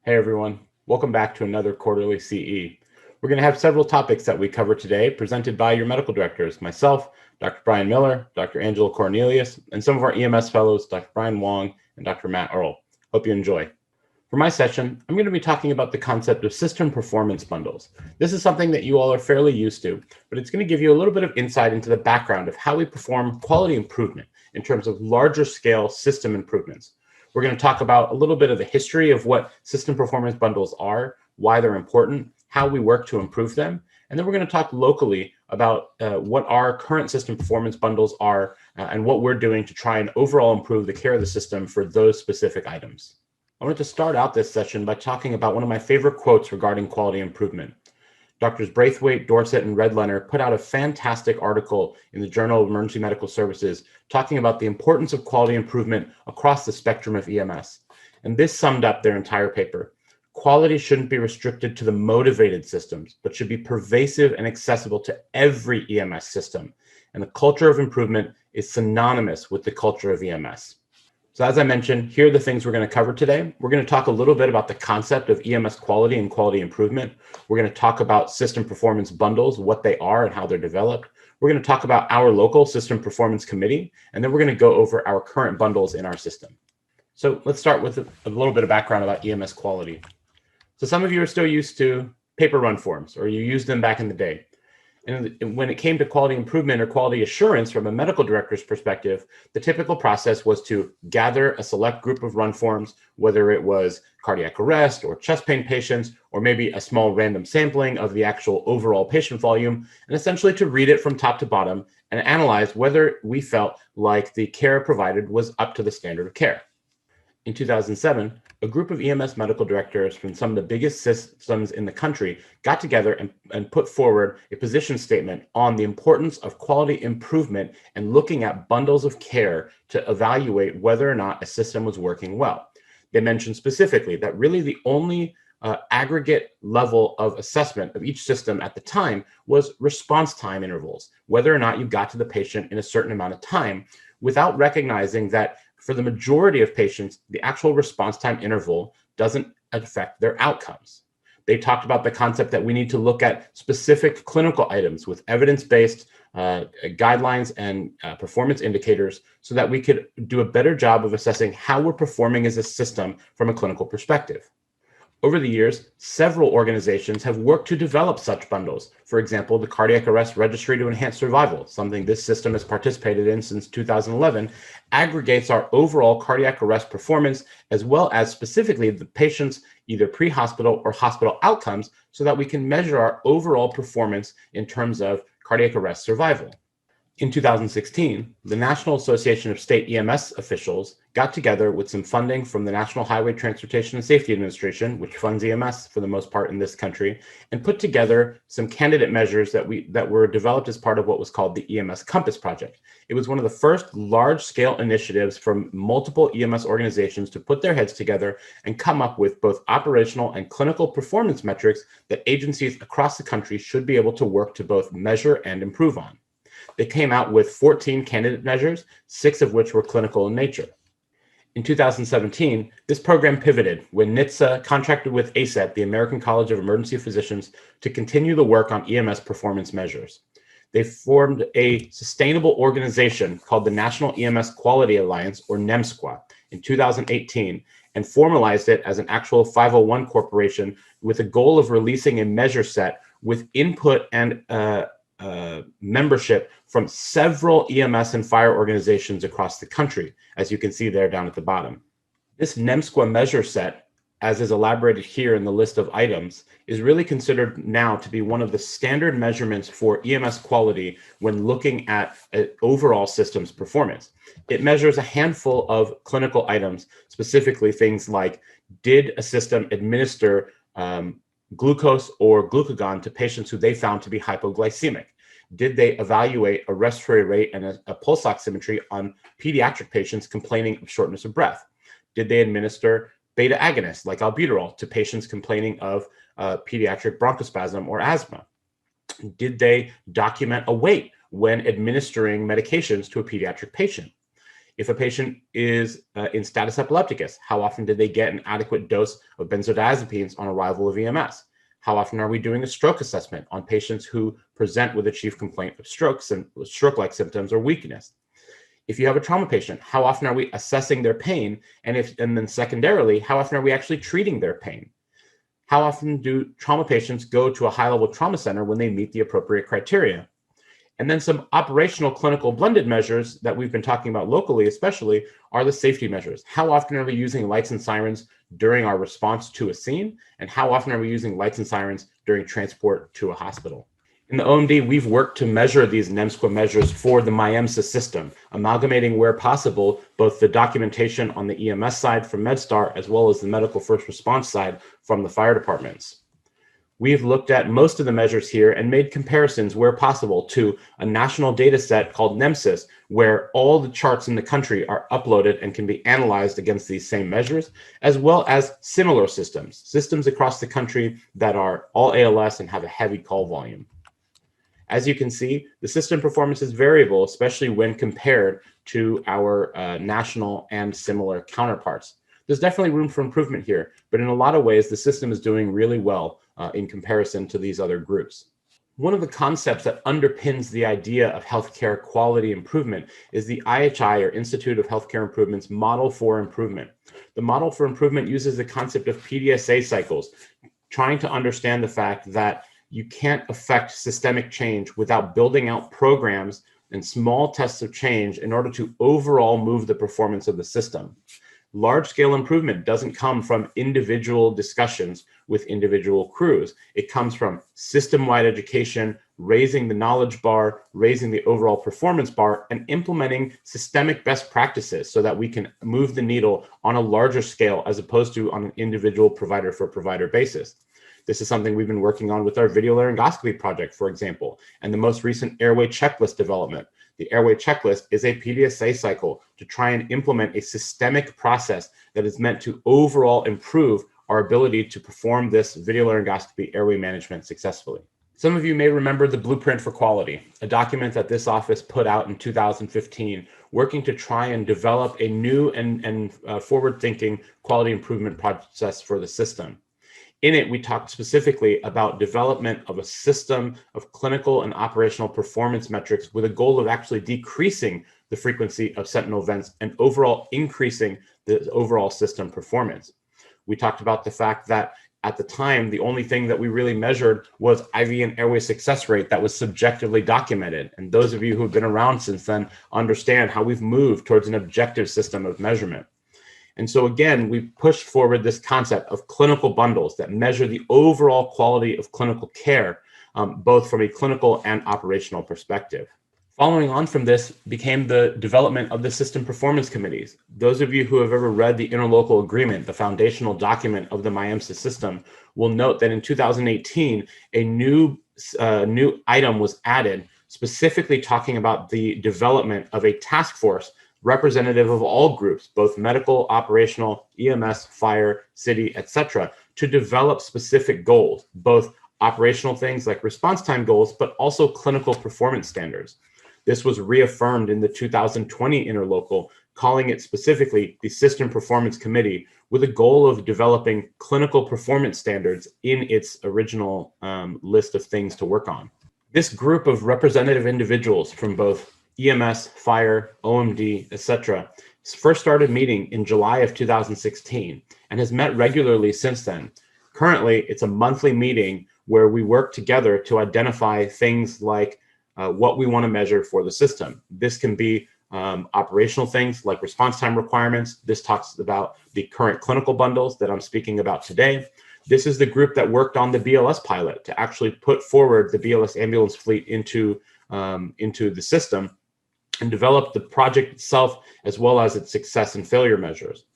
Hey everyone, welcome back to another quarterly CE. We're going to have several topics that we cover today presented by your medical directors, myself, Dr. Brian Miller, Dr. Angela Cornelius, and some of our EMS fellows, Dr. Brian Wong and Dr. Matt Earl. Hope you enjoy. For my session, I'm going to be talking about the concept of system performance bundles. This is something that you all are fairly used to, but it's going to give you a little bit of insight into the background of how we perform quality improvement in terms of larger scale system improvements. We're going to talk about a little bit of the history of what system performance bundles are, why they're important, how we work to improve them, and then we're going to talk locally about what our current system performance bundles are and what we're doing to try and overall improve the care of the system for those specific items. I wanted to start out this session by talking about one of my favorite quotes regarding quality improvement. Doctors Braithwaite, Dorset, and Redlener put out a fantastic article in the Journal of Emergency Medical Services talking about the importance of quality improvement across the spectrum of EMS. And this summed up their entire paper. Quality shouldn't be restricted to the motivated systems, but should be pervasive and accessible to every EMS system. And the culture of improvement is synonymous with the culture of EMS. So as I mentioned, here are the things we're going to cover today. We're going to talk a little bit about the concept of EMS quality and quality improvement. We're going to talk about system performance bundles, what they are and how they're developed. We're going to talk about our local system performance committee, and then we're going to go over our current bundles in our system. So let's start with a little bit of background about EMS quality. So some of you are still used to paper run forms, or you used them back in the day. And when it came to quality improvement or quality assurance from a medical director's perspective, the typical process was to gather a select group of run forms, whether it was cardiac arrest or chest pain patients, or maybe a small random sampling of the actual overall patient volume, and essentially to read it from top to bottom and analyze whether we felt like the care provided was up to the standard of care. In 2007, a group of EMS medical directors from some of the biggest systems in the country got together and put forward a position statement on the importance of quality improvement and looking at bundles of care to evaluate whether or not a system was working well. They mentioned specifically that really the only aggregate level of assessment of each system at the time was response time intervals, whether or not you got to the patient in a certain amount of time, without recognizing that for the majority of patients, the actual response time interval doesn't affect their outcomes. They talked about the concept that we need to look at specific clinical items with evidence-based guidelines and performance indicators so that we could do a better job of assessing how we're performing as a system from a clinical perspective. Over the years, several organizations have worked to develop such bundles. For example, the Cardiac Arrest Registry to Enhance Survival, something this system has participated in since 2011, aggregates our overall cardiac arrest performance, as well as specifically the patient's either pre-hospital or hospital outcomes, so that we can measure our overall performance in terms of cardiac arrest survival. In 2016, the National Association of State EMS Officials got together with some funding from the National Highway Transportation and Safety Administration, which funds EMS for the most part in this country, and put together some candidate measures that were developed as part of what was called the EMS Compass Project. It was one of the first large-scale initiatives from multiple EMS organizations to put their heads together and come up with both operational and clinical performance metrics that agencies across the country should be able to work to both measure and improve on. They came out with 14 candidate measures, 6 of which were clinical in nature. In 2017, this program pivoted when NHTSA contracted with ACET, the American College of Emergency Physicians, to continue the work on EMS performance measures. They formed a sustainable organization called the National EMS Quality Alliance, or NEMSQA, in 2018, and formalized it as an actual 501 corporation with a goal of releasing a measure set with input and membership from several EMS and fire organizations across the country, as you can see there down at the bottom. This NEMSQA measure set, as is elaborated here in the list of items, is really considered now to be one of the standard measurements for EMS quality when looking at overall systems performance. It measures a handful of clinical items, specifically things like, did a system administer glucose or glucagon to patients who they found to be hypoglycemic? Did they evaluate a respiratory rate and a pulse oximetry on pediatric patients complaining of shortness of breath? Did they administer beta agonists like albuterol to patients complaining of pediatric bronchospasm or asthma? Did they document a weight when administering medications to a pediatric patient? If a patient is in status epilepticus, how often did they get an adequate dose of benzodiazepines on arrival of EMS? How often are we doing a stroke assessment on patients who present with a chief complaint of strokes and stroke-like symptoms or weakness? If you have a trauma patient, how often are we assessing their pain? And then secondarily, how often are we actually treating their pain? How often do trauma patients go to a high-level trauma center when they meet the appropriate criteria? And then some operational clinical blended measures that we've been talking about locally, especially, are the safety measures. How often are we using lights and sirens during our response to a scene? And how often are we using lights and sirens during transport to a hospital? In the OMD, we've worked to measure these NEMSQA measures for the NEMSQA system, amalgamating where possible both the documentation on the EMS side from MedStar as well as the medical first response side from the fire departments. We've looked at most of the measures here and made comparisons where possible to a national data set called NEMSIS, where all the charts in the country are uploaded and can be analyzed against these same measures, as well as similar systems across the country that are all ALS and have a heavy call volume. As you can see, the system performance is variable, especially when compared to our national and similar counterparts. There's definitely room for improvement here, but in a lot of ways, the system is doing really well in comparison to these other groups. One of the concepts that underpins the idea of healthcare quality improvement is the IHI, or Institute of Healthcare Improvement's Model for Improvement. The Model for Improvement uses the concept of PDSA cycles, trying to understand the fact that you can't affect systemic change without building out programs and small tests of change in order to overall move the performance of the system. Large-scale improvement doesn't come from individual discussions with individual crews. It comes from system-wide education, raising the knowledge bar, raising the overall performance bar, and implementing systemic best practices so that we can move the needle on a larger scale as opposed to on an individual provider-for-provider basis. This is something we've been working on with our video laryngoscopy project, for example, and the most recent AIRWAY checklist development. The AIRWAY checklist is a PDSA cycle to try and implement a systemic process that is meant to overall improve our ability to perform this video laryngoscopy airway management successfully. Some of you may remember the Blueprint for Quality, a document that this office put out in 2015, working to try and develop a new and forward-thinking quality improvement process for the system. In it, we talked specifically about development of a system of clinical and operational performance metrics with a goal of actually decreasing the frequency of sentinel events and overall increasing the overall system performance. We talked about the fact that at the time, the only thing that we really measured was IV and airway success rate that was subjectively documented. And those of you who have been around since then understand how we've moved towards an objective system of measurement. And so again, we pushed forward this concept of clinical bundles that measure the overall quality of clinical care, both from a clinical and operational perspective. Following on from this became the development of the system performance committees. Those of you who have ever read the interlocal agreement, the foundational document of the NEMSQA system, will note that in 2018, a new item was added specifically talking about the development of a task force representative of all groups, both medical, operational, EMS, fire, city, etc., to develop specific goals, both operational things like response time goals, but also clinical performance standards. This was reaffirmed in the 2020 interlocal, calling it specifically the System Performance Committee, with a goal of developing clinical performance standards in its original list of things to work on. This group of representative individuals from both EMS, fire, OMD, etc., first started meeting in July of 2016 and has met regularly since then. Currently, it's a monthly meeting where we work together to identify things like what we want to measure for the system. This can be operational things like response time requirements. This talks about the current clinical bundles that I'm speaking about today. This is the group that worked on the BLS pilot to actually put forward the BLS ambulance fleet into the system and develop the project itself as well as its success and failure measures.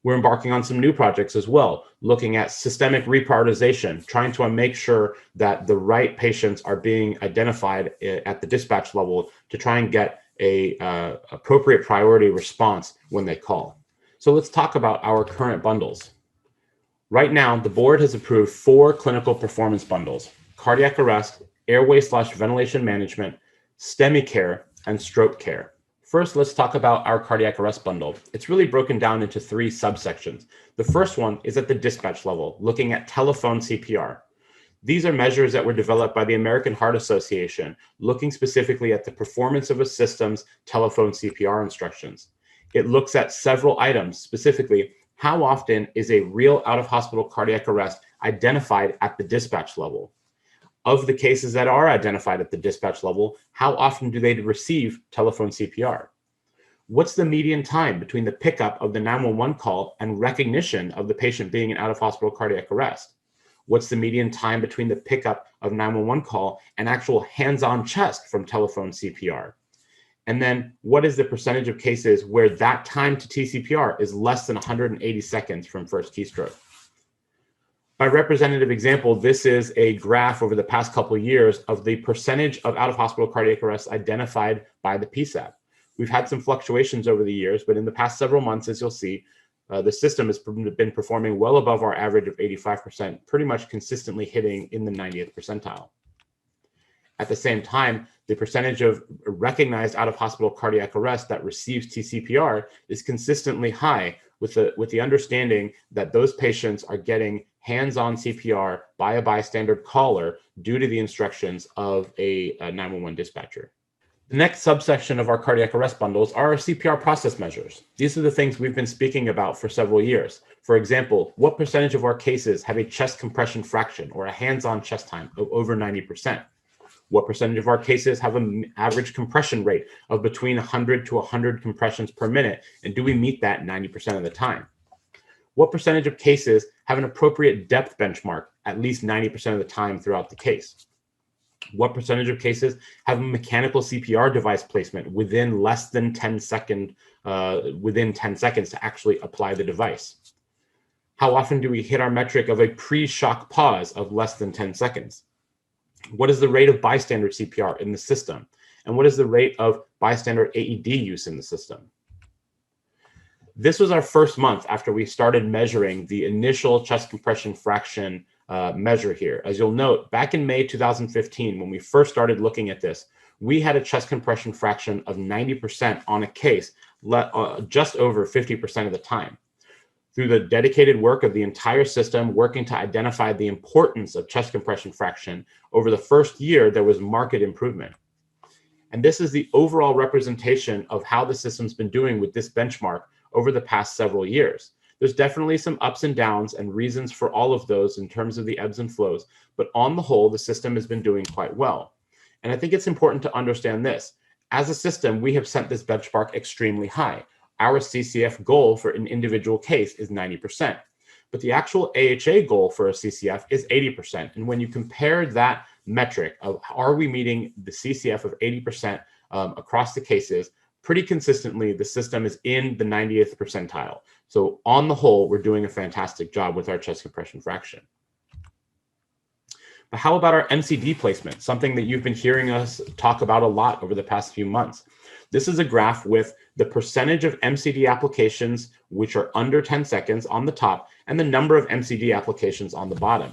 We're embarking on some new projects as well, looking at systemic reprioritization, trying to make sure that the right patients are being identified at the dispatch level to try and get a appropriate priority response when they call. So let's talk about our current bundles. Right now, the board has approved 4 clinical performance bundles: cardiac arrest, airway/ventilation management, STEMI care, and stroke care. First, let's talk about our cardiac arrest bundle. It's really broken down into three subsections. The first one is at the dispatch level, looking at telephone CPR. These are measures that were developed by the American Heart Association, looking specifically at the performance of a system's telephone CPR instructions. It looks at several items, specifically, how often is a real out-of-hospital cardiac arrest identified at the dispatch level? Of the cases that are identified at the dispatch level, how often do they receive telephone CPR? What's the median time between the pickup of the 911 call and recognition of the patient being in out-of-hospital cardiac arrest? What's the median time between the pickup of 911 call and actual hands-on chest from telephone CPR? And then what is the percentage of cases where that time to TCPR is less than 180 seconds from first keystroke? By representative example, this is a graph over the past couple of years of the percentage of out-of-hospital cardiac arrests identified by the PSAP. We've had some fluctuations over the years, but in the past several months, as you'll see, the system has been performing well above our average of 85%, pretty much consistently hitting in the 90th percentile. At the same time, the percentage of recognized out-of-hospital cardiac arrest that receives TCPR is consistently high, with the understanding that those patients are getting hands-on CPR by a bystander caller due to the instructions of a 911 dispatcher. The next subsection of our cardiac arrest bundles are our CPR process measures. These are the things we've been speaking about for several years. For example, what percentage of our cases have a chest compression fraction or a hands-on chest time of over 90%? What percentage of our cases have an average compression rate of between 100 to 100 compressions per minute? And do we meet that 90% of the time? What percentage of cases have an appropriate depth benchmark at least 90% of the time throughout the case? What percentage of cases have a mechanical CPR device placement within less than 10 seconds to actually apply the device? How often do we hit our metric of a pre-shock pause of less than 10 seconds? What is the rate of bystander CPR in the system? And what is the rate of bystander AED use in the system? This was our first month after we started measuring the initial chest compression fraction measure here. As you'll note, back in May 2015, when we first started looking at this, we had a chest compression fraction of 90% on a case, just over 50% of the time. Through the dedicated work of the entire system, working to identify the importance of chest compression fraction, over the first year, there was marked improvement. And this is the overall representation of how the system's been doing with this benchmark over the past several years. There's definitely some ups and downs and reasons for all of those in terms of the ebbs and flows, but on the whole, the system has been doing quite well. And I think it's important to understand this. As a system, we have set this benchmark extremely high. Our CCF goal for an individual case is 90%, but the actual AHA goal for a CCF is 80%. And when you compare that metric of are we meeting the CCF of 80% across the cases, pretty consistently, the system is in the 90th percentile. So on the whole, we're doing a fantastic job with our chest compression fraction. But how about our MCD placement, something that you've been hearing us talk about a lot over the past few months? This is a graph with the percentage of MCD applications which are under 10 seconds on the top and the number of MCD applications on the bottom.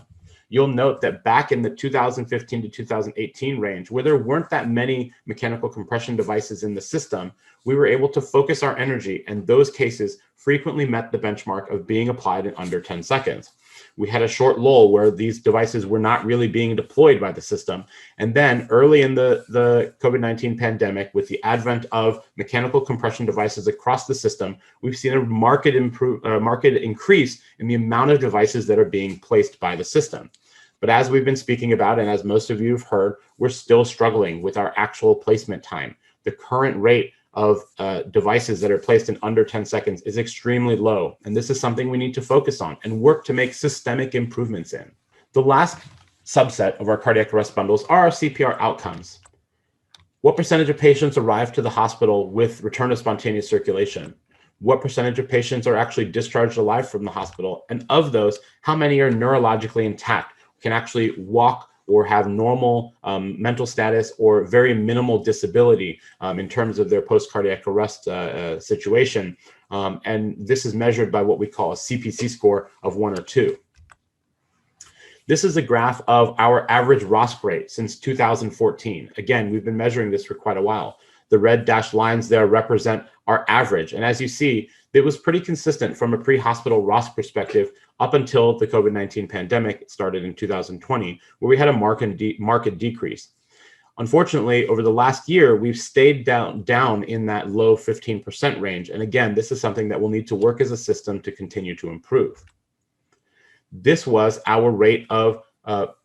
You'll note that back in the 2015 to 2018 range, where there weren't that many mechanical compression devices in the system, we were able to focus our energy, and those cases frequently met the benchmark of being applied in under 10 seconds. We had a short lull where these devices were not really being deployed by the system. And then early in the COVID-19 pandemic, with the advent of mechanical compression devices across the system, we've seen a marked increase in the amount of devices that are being placed by the system. But as we've been speaking about, and as most of you have heard, we're still struggling with our actual placement time. The current rate of devices that are placed in under 10 seconds is extremely low. And this is something we need to focus on and work to make systemic improvements in. The last subset of our cardiac arrest bundles are our CPR outcomes. What percentage of patients arrive to the hospital with return of spontaneous circulation? What percentage of patients are actually discharged alive from the hospital? And of those, how many are neurologically intact, can actually walk or have normal mental status or very minimal disability in terms of their post-cardiac arrest situation. And this is measured by what we call a CPC score of 1 or 2. This is a graph of our average ROSC rate since 2014. Again, we've been measuring this for quite a while. The red dashed lines there represent our average. And as you see, it was pretty consistent from a pre-hospital ROS perspective up until the COVID-19 pandemic started in 2020, where we had a marked decrease. Unfortunately, over the last year, we've stayed down in that low 15% range. And again, this is something that we'll need to work as a system to continue to improve. This was our rate of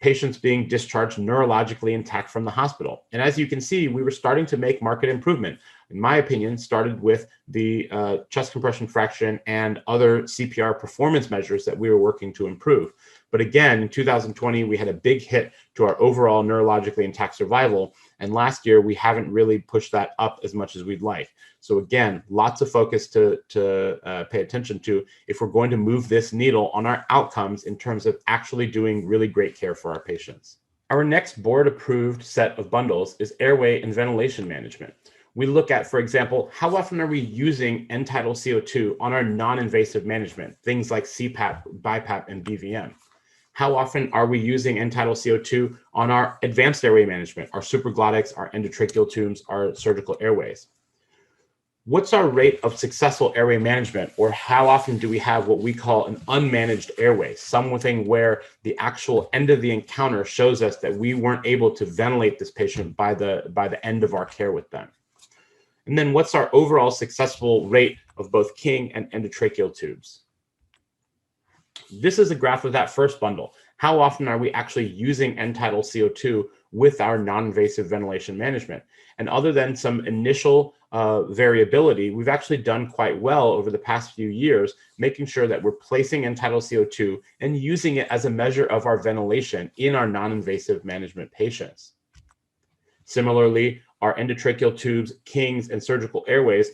patients being discharged neurologically intact from the hospital. And as you can see, we were starting to make market improvement. In my opinion, started with the chest compression fraction and other CPR performance measures that we were working to improve. But again, in 2020, we had a big hit to our overall neurologically intact survival. And last year, we haven't really pushed that up as much as we'd like. So again, lots of focus to pay attention to if we're going to move this needle on our outcomes in terms of actually doing really great care for our patients. Our next board-approved set of bundles is airway and ventilation management. We look at, for example, how often are we using end-tidal CO2 on our non-invasive management, things like CPAP, BiPAP, and BVM? How often are we using end-tidal CO2 on our advanced airway management, our supraglottics, our endotracheal tubes, our surgical airways? What's our rate of successful airway management, or how often do we have what we call an unmanaged airway, something where the actual end of the encounter shows us that we weren't able to ventilate this patient by the end of our care with them? And then what's our overall successful rate of both King and endotracheal tubes? This is a graph of that first bundle. How often are we actually using end-tidal CO2 with our non-invasive ventilation management? And other than some initial variability, we've actually done quite well over the past few years, making sure that we're placing end-tidal CO2 and using it as a measure of our ventilation in our non-invasive management patients. Similarly, our endotracheal tubes, Kings, and surgical airways,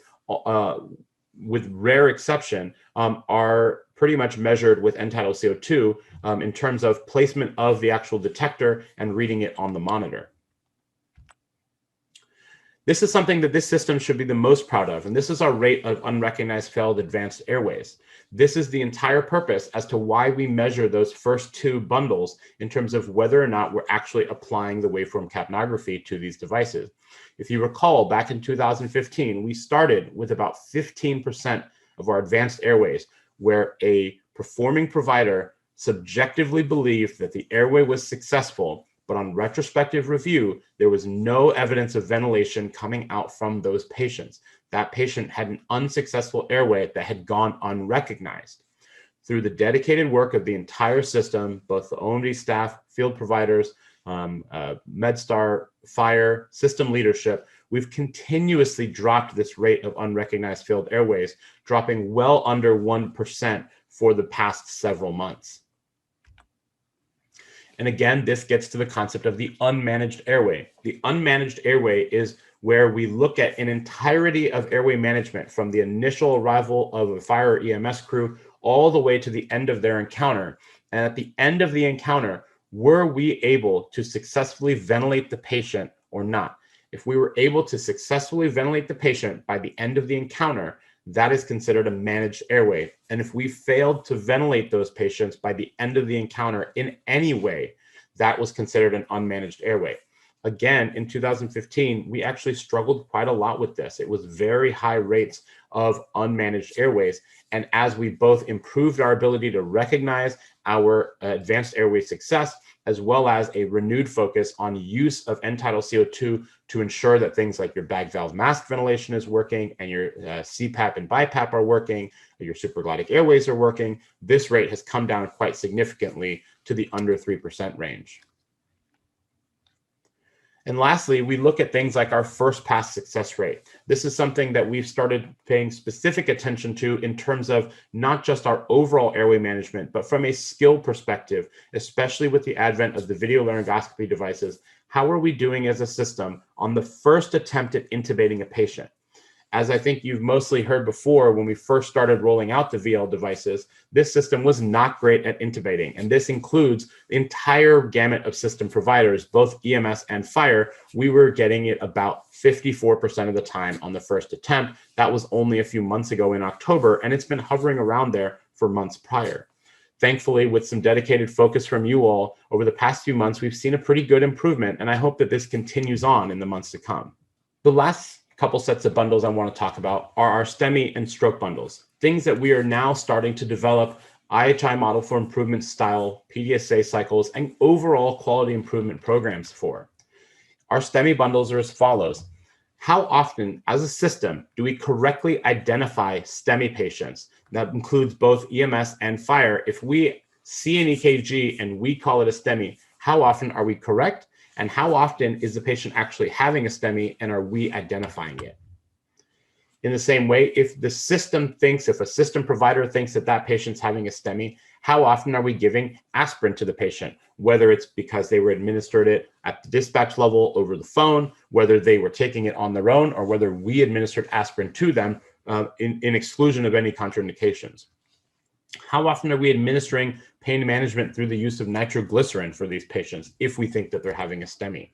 with rare exception, are pretty much measured with end-tidal CO2 in terms of placement of the actual detector and reading it on the monitor. This is something that this system should be the most proud of, and this is our rate of unrecognized failed advanced airways. This is the entire purpose as to why we measure those first two bundles in terms of whether or not we're actually applying the waveform capnography to these devices. If you recall, back in 2015, we started with about 15% of our advanced airways where a performing provider subjectively believed that the airway was successful, but on retrospective review, there was no evidence of ventilation coming out from those patients. That patient had an unsuccessful airway that had gone unrecognized. Through the dedicated work of the entire system, both the OMD staff, field providers, MedStar, fire, system leadership, we've continuously dropped this rate of unrecognized failed airways, dropping well under 1% for the past several months. And again, this gets to the concept of the unmanaged airway. The unmanaged airway is where we look at an entirety of airway management from the initial arrival of a fire or EMS crew all the way to the end of their encounter. And at the end of the encounter, were we able to successfully ventilate the patient or not? If we were able to successfully ventilate the patient by the end of the encounter, that is considered a managed airway. And if we failed to ventilate those patients by the end of the encounter in any way, that was considered an unmanaged airway. Again, in 2015, we actually struggled quite a lot with this. It was very high rates of unmanaged airways. And as we both improved our ability to recognize our advanced airway success, as well as a renewed focus on use of end-tidal CO2 to ensure that things like your bag valve mask ventilation is working and your CPAP and BiPAP are working, your supraglottic airways are working, this rate has come down quite significantly to the under 3% range. And lastly, we look at things like our first pass success rate. This is something that we've started paying specific attention to in terms of not just our overall airway management, but from a skill perspective, especially with the advent of the video laryngoscopy devices. How are we doing as a system on the first attempt at intubating a patient? As I think you've mostly heard before, when we first started rolling out the VL devices, this system was not great at intubating. And this includes the entire gamut of system providers, both EMS and fire. We were getting it about 54% of the time on the first attempt. That was only a few months ago in October, and it's been hovering around there for months prior. Thankfully, with some dedicated focus from you all over the past few months, we've seen a pretty good improvement, and I hope that this continues on in the months to come. The last couple sets of bundles I want to talk about are our STEMI and stroke bundles, things that we are now starting to develop IHI model for improvement style, PDSA cycles, and overall quality improvement programs for. Our STEMI bundles are as follows. How often, as a system, do we correctly identify STEMI patients? That includes both EMS and fire. If we see an EKG and we call it a STEMI, how often are we correct? And how often is the patient actually having a STEMI, and are we identifying it? In the same way, if a system provider thinks that that patient's having a STEMI, how often are we giving aspirin to the patient? Whether it's because they were administered it at the dispatch level over the phone, whether they were taking it on their own, or whether we administered aspirin to them in exclusion of any contraindications. How often are we administering pain management through the use of nitroglycerin for these patients if we think that they're having a STEMI?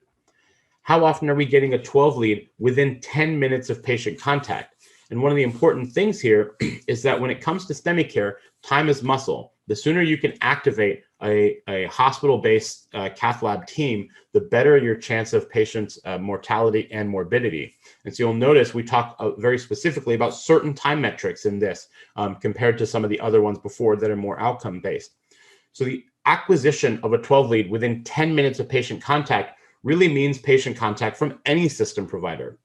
How often are we getting a 12 lead within 10 minutes of patient contact? And one of the important things here is that when it comes to STEMI care, time is muscle. The sooner you can activate a hospital-based cath lab team, the better your chance of patients' mortality and morbidity. And so you'll notice we talk very specifically about certain time metrics in this compared to some of the other ones before that are more outcome-based. So the acquisition of a 12 lead within 10 minutes of patient contact really means patient contact from any system provider.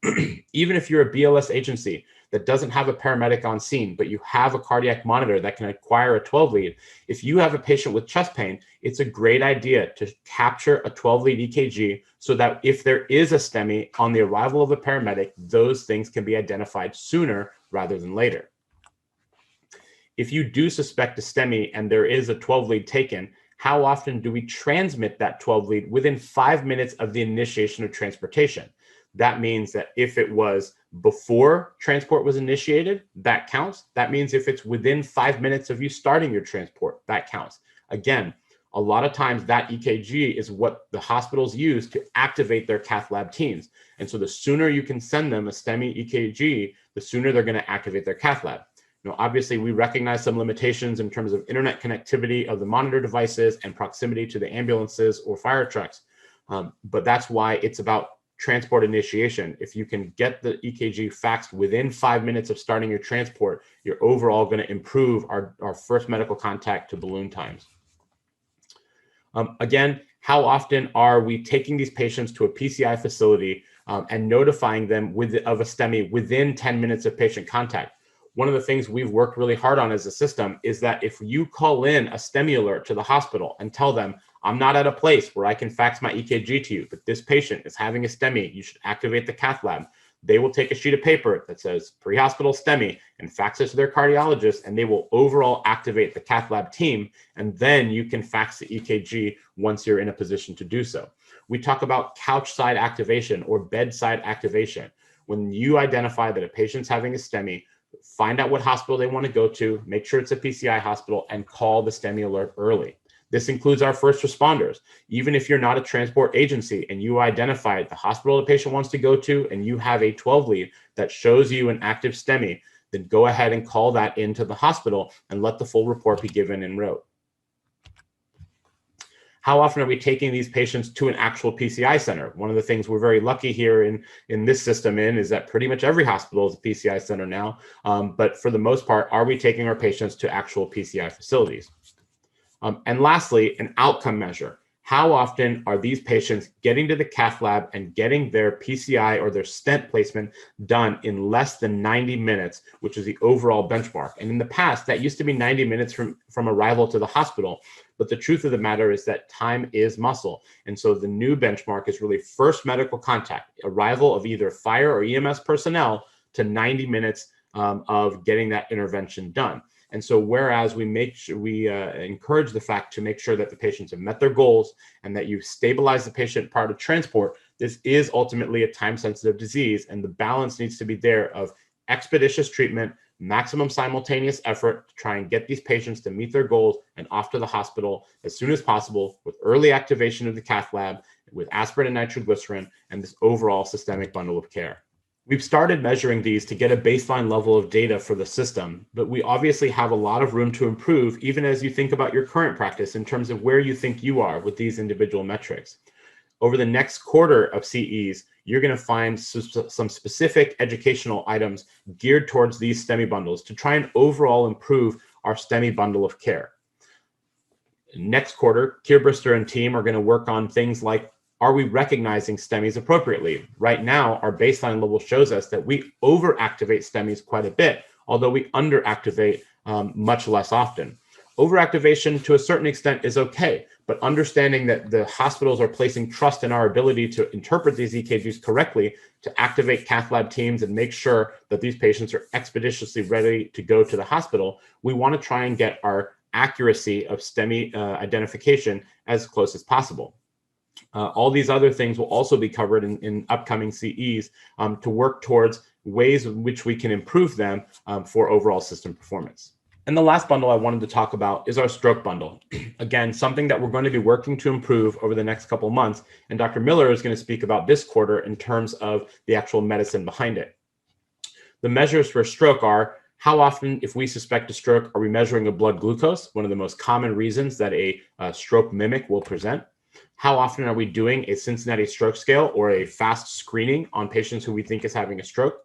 Even if you're a BLS agency that doesn't have a paramedic on scene, but you have a cardiac monitor that can acquire a 12 lead, if you have a patient with chest pain, it's a great idea to capture a 12 lead EKG so that if there is a STEMI on the arrival of a paramedic, those things can be identified sooner rather than later. If you do suspect a STEMI and there is a 12 lead taken, how often do we transmit that 12 lead within 5 minutes of the initiation of transportation? That means that if it was before transport was initiated, that counts. That means if it's within 5 minutes of you starting your transport, that counts. Again, a lot of times that EKG is what the hospitals use to activate their cath lab teams. And so the sooner you can send them a STEMI EKG, the sooner they're going to activate their cath lab. Now, obviously, we recognize some limitations in terms of internet connectivity of the monitor devices and proximity to the ambulances or fire trucks. But that's why it's about transport initiation. If you can get the EKG faxed within 5 minutes of starting your transport, you're overall going to improve our first medical contact to balloon times. Again, how often are we taking these patients to a PCI facility and notifying them of a STEMI within 10 minutes of patient contact? One of the things we've worked really hard on as a system is that if you call in a STEMI alert to the hospital and tell them, I'm not at a place where I can fax my EKG to you, but this patient is having a STEMI, you should activate the cath lab. They will take a sheet of paper that says pre-hospital STEMI and fax it to their cardiologist, and they will overall activate the cath lab team, and then you can fax the EKG once you're in a position to do so. We talk about couch side activation or bedside activation. When you identify that a patient's having a STEMI, find out what hospital they want to go to, make sure it's a PCI hospital, and call the STEMI alert early. This includes our first responders. Even if you're not a transport agency and you identify the hospital the patient wants to go to and you have a 12 lead that shows you an active STEMI, then go ahead and call that into the hospital and let the full report be given en route. How often are we taking these patients to an actual PCI center? One of the things we're very lucky here in this system is that pretty much every hospital is a PCI center now. But for the most part, are we taking our patients to actual PCI facilities? And lastly, an outcome measure. How often are these patients getting to the cath lab and getting their PCI or their stent placement done in less than 90 minutes, which is the overall benchmark? And in the past, that used to be 90 minutes from arrival to the hospital. But the truth of the matter is that time is muscle. And so the new benchmark is really first medical contact, arrival of either fire or EMS personnel to 90 minutes of getting that intervention done. And so whereas we encourage the fact to make sure that the patients have met their goals and that you stabilize the patient prior to transport, this is ultimately a time-sensitive disease, and the balance needs to be there of expeditious treatment, maximum simultaneous effort to try and get these patients to meet their goals and off to the hospital as soon as possible with early activation of the cath lab, with aspirin and nitroglycerin, and this overall systemic bundle of care. We've started measuring these to get a baseline level of data for the system, but we obviously have a lot of room to improve even as you think about your current practice in terms of where you think you are with these individual metrics. Over the next quarter of CEs, you're going to find some specific educational items geared towards these STEMI bundles to try and overall improve our STEMI bundle of care. Next quarter, Kierbrister and team are going to work on things like, are we recognizing STEMIs appropriately? Right now, our baseline level shows us that we overactivate STEMIs quite a bit, although we underactivate much less often. Overactivation to a certain extent is okay, but understanding that the hospitals are placing trust in our ability to interpret these EKGs correctly, to activate cath lab teams and make sure that these patients are expeditiously ready to go to the hospital, we want to try and get our accuracy of STEMI identification as close as possible. All these other things will also be covered in upcoming CEs to work towards ways in which we can improve them for overall system performance. And the last bundle I wanted to talk about is our stroke bundle. Again, something that we're going to be working to improve over the next couple of months. And Dr. Miller is going to speak about this quarter in terms of the actual medicine behind it. The measures for stroke are, how often, if we suspect a stroke, are we measuring a blood glucose, one of the most common reasons that a stroke mimic will present? How often are we doing a Cincinnati stroke scale or a fast screening on patients who we think is having a stroke?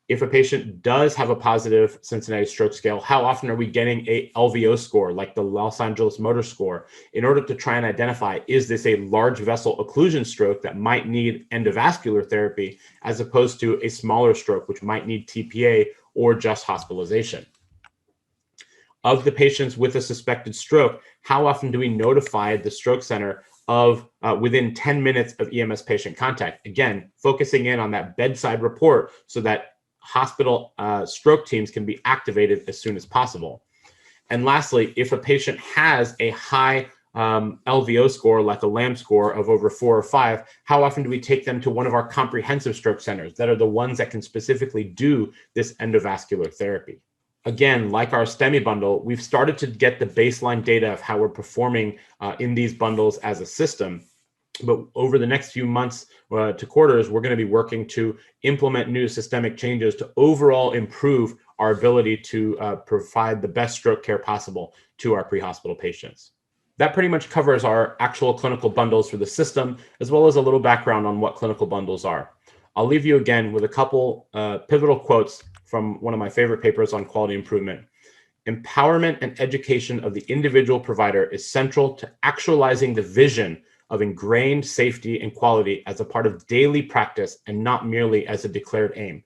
If a patient does have a positive Cincinnati stroke scale, how often are we getting a LVO score, like the Los Angeles Motor Score, in order to try and identify, is this a large vessel occlusion stroke that might need endovascular therapy, as opposed to a smaller stroke, which might need TPA or just hospitalization? Of the patients with a suspected stroke, how often do we notify the stroke center of within 10 minutes of EMS patient contact? Again, focusing in on that bedside report so that hospital stroke teams can be activated as soon as possible. And lastly, if a patient has a high LVO score, like a LAM score of over 4 or 5, how often do we take them to one of our comprehensive stroke centers that are the ones that can specifically do this endovascular therapy? Again, like our STEMI bundle, we've started to get the baseline data of how we're performing in these bundles as a system. But over the next few months to quarters, we're going to be working to implement new systemic changes to overall improve our ability to provide the best stroke care possible to our pre-hospital patients. That pretty much covers our actual clinical bundles for the system, as well as a little background on what clinical bundles are. I'll leave you again with a couple pivotal quotes from one of my favorite papers on quality improvement. Empowerment and education of the individual provider is central to actualizing the vision of ingrained safety and quality as a part of daily practice and not merely as a declared aim.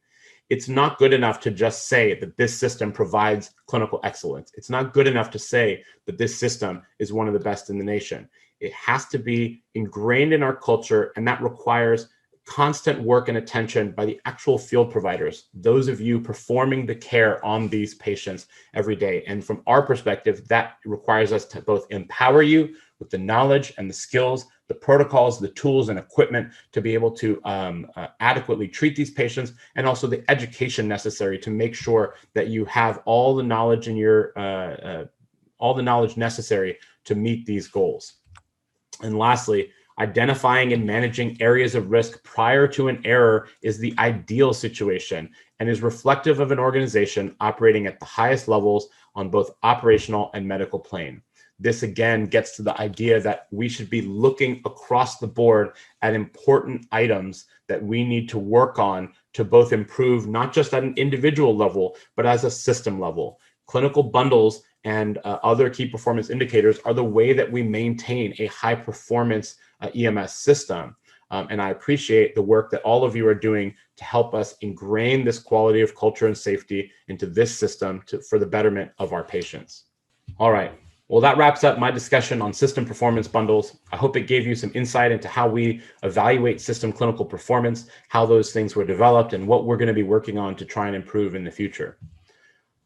It's not good enough to just say that this system provides clinical excellence. It's not good enough to say that this system is one of the best in the nation. It has to be ingrained in our culture, and that requires constant work and attention by the actual field providers, those of you performing the care on these patients every day. And from our perspective, that requires us to both empower you with the knowledge and the skills, the protocols, the tools and equipment to be able to adequately treat these patients, and also the education necessary to make sure that you have all the knowledge in your all the knowledge necessary to meet these goals. And lastly, identifying and managing areas of risk prior to an error is the ideal situation and is reflective of an organization operating at the highest levels on both operational and medical plane. This again gets to the idea that we should be looking across the board at important items that we need to work on to both improve, not just at an individual level, but as a system level. Clinical bundles and other key performance indicators are the way that we maintain a high performance EMS system. And I appreciate the work that all of you are doing to help us ingrain this quality of culture and safety into this system for the betterment of our patients. All right. Well, that wraps up my discussion on system performance bundles. I hope it gave you some insight into how we evaluate system clinical performance, how those things were developed, and what we're going to be working on to try and improve in the future.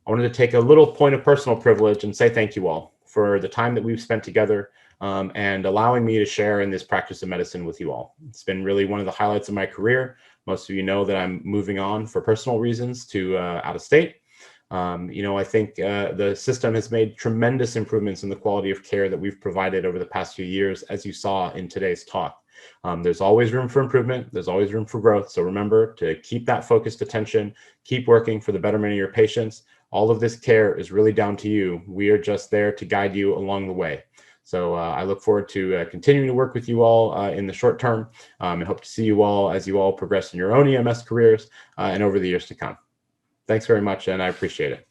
I wanted to take a little point of personal privilege and say thank you all for the time that we've spent together and allowing me to share in this practice of medicine with you all. It's been really one of the highlights of my career. Most of you know that I'm moving on for personal reasons to out of state. I think the system has made tremendous improvements in the quality of care that we've provided over the past few years, as you saw in today's talk. There's always room for improvement. There's always room for growth. So remember to keep that focused attention, keep working for the betterment of your patients. All of this care is really down to you. We are just there to guide you along the way. So I look forward to continuing to work with you all in the short term, and hope to see you all as you all progress in your own EMS careers and over the years to come. Thanks very much, and I appreciate it.